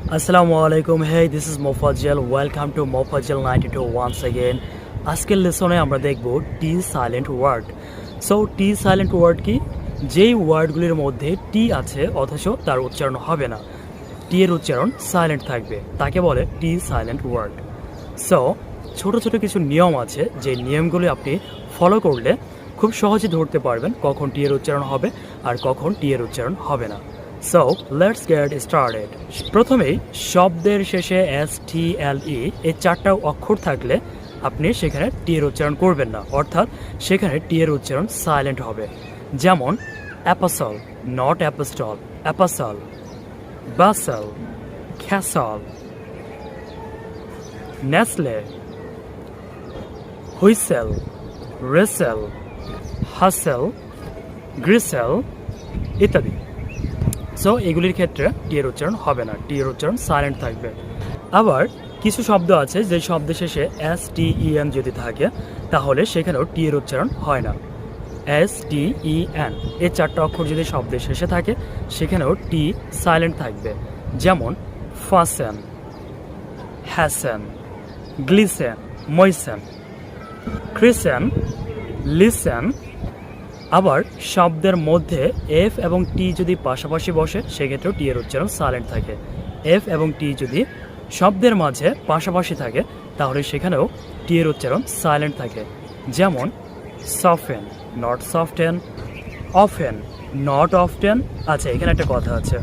Assalamualaikum. Hey, this is Mofajjal. Welcome to Mofajjal 92 once again. আজকের লেসনে আমরা দেখব T silent word. So T silent word কি? যেই ওয়ার্ডগুলির মধ্যে টি আছে অথচ তার উচ্চারণ হবে না, টি এর উচ্চারণ সাইলেন্ট থাকবে, তাকে বলে টি সাইলেন্ট ওয়ার্ড। সো ছোট ছোট কিছু নিয়ম আছে, যে নিয়মগুলি আপনি ফলো করলে খুব সহজে ধরতে পারবেন কখন টি এর উচ্চারণ হবে আর কখন টি এর উচ্চারণ হবে না। So let's get started. প্রথমেই শব্দের শেষে STLE এই চারটা অক্ষর থাকলে আপনি সেখানে টি এর উচ্চারণ করবেন না, অর্থাৎ সেখানে টি এর উচ্চারণ সাইলেন্ট হবে। যেমন apostle, not apostle, apostle. Bustle, castle. Nestle, whistle, wrestle, hassle, gristle ইত্যাদি। সো এগুলির ক্ষেত্রে টি এর উচ্চারণ হবে না, টি এর উচ্চারণ সাইলেন্ট থাকবে। আবার কিছু শব্দ আছে যে শব্দের শেষে STEN যদি থাকে তাহলে সেখানেও টি এর উচ্চারণ হয় না। STEN এই চারটা অক্ষর যদি শব্দের শেষে থাকে সেখানেও টি সাইলেন্ট থাকবে। যেমন ফাসেন, হ্যাসেন, গ্লিসেন, মইসেন, ক্রিসেন, লিসেন। আবার শব্দের মধ্যে এফ এবং টি যদি পাশাপাশি বসে সেক্ষেত্রেও টি এর উচ্চারণ সাইলেন্ট থাকে। এফ এবং টি যদি শব্দের মাঝে পাশাপাশি থাকে তাহলে সেখানেও টি এর উচ্চারণ সাইলেন্ট থাকে। যেমন সফেন, not soften, often, not often. আচ্ছা, এখানে একটা কথা আছে,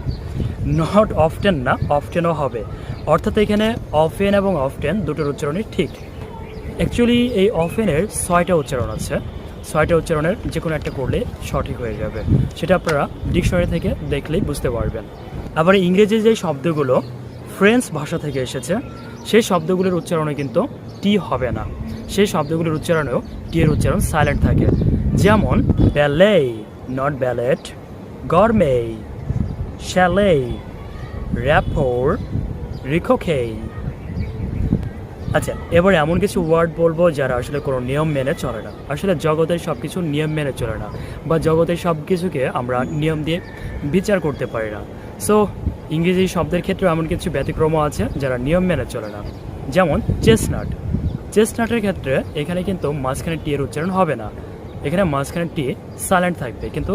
নট অফটেন না, অফটেনও হবে, অর্থাৎ এখানে অফেন এবং অফটেন দুটোর উচ্চারণই ঠিক। অ্যাকচুয়ালি এই অফেনের 6টা উচ্চারণ আছে, 6টা উচ্চারণের যে কোনো একটা করলে সঠিক হয়ে যাবে, সেটা আপনারা ডিকশনারি থেকে দেখলেই বুঝতে পারবেন। আবার ইংরেজি যে শব্দগুলো ফ্রেঞ্চ ভাষা থেকে এসেছে সেই শব্দগুলোর উচ্চারণে কিন্তু টি হবে না, সেই শব্দগুলোর উচ্চারণেও টি এর উচ্চারণ সাইলেন্ট থাকে। যেমন ব্যালে, নট ব্যালেট, গরমে, শ্যালে, র্যাপোর, রিকোকেই। আচ্ছা, এবার এমন কিছু ওয়ার্ড বলবো যারা আসলে কোনো নিয়ম মেনে চলে না। আসলে জগতের সব কিছু নিয়ম মেনে চলে না, বা জগতের সব কিছুকে আমরা নিয়ম দিয়ে বিচার করতে পারি না। সো ইংরেজি শব্দের ক্ষেত্রে এমন কিছু ব্যতিক্রমও আছে যারা নিয়ম মেনে চলে না। যেমন চেস্টনাট, চেস্টনাটের ক্ষেত্রে এখানে কিন্তু মাঝখানে টি এর উচ্চারণ হবে না, এখানে মাঝখানে টি সাইলেন্ট থাকবে, কিন্তু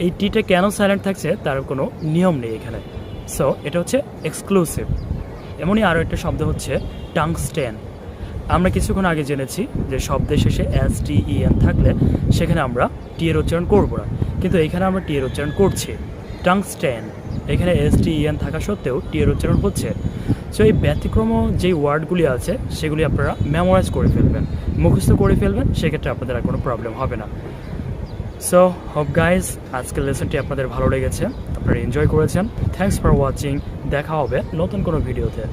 এই টিটা কেন সাইলেন্ট থাকছে তার কোনো নিয়ম নেই এখানে। সো এটা হচ্ছে এক্সক্লুসিভ। এমনই আরও একটা শব্দ হচ্ছে টাংস্টেন। আমরা কিছুক্ষণ আগে জেনেছি যে শব্দের শেষে STEN থাকলে সেখানে আমরা টি এর উচ্চারণ করব না, কিন্তু এখানে আমরা টি এর উচ্চারণ করছি। টাংস্টেন, এখানে STEN থাকা সত্ত্বেও টি এর উচ্চারণ হচ্ছে। সো এই ব্যতিক্রম যেই ওয়ার্ডগুলি আছে সেগুলি আপনারা মেমোরাইজ করে ফেলবেন, মুখস্থ করে ফেলবেন, সেক্ষেত্রে আপনাদের আর কোনো প্রবলেম হবে না। সো হোপ গাইজ আজকের লেসনটি আপনাদের ভালো লেগেছে, আপনারা এনজয় করেছেন। Thanks for watching. দেখা হবে নতুন কোনো ভিডিওতে।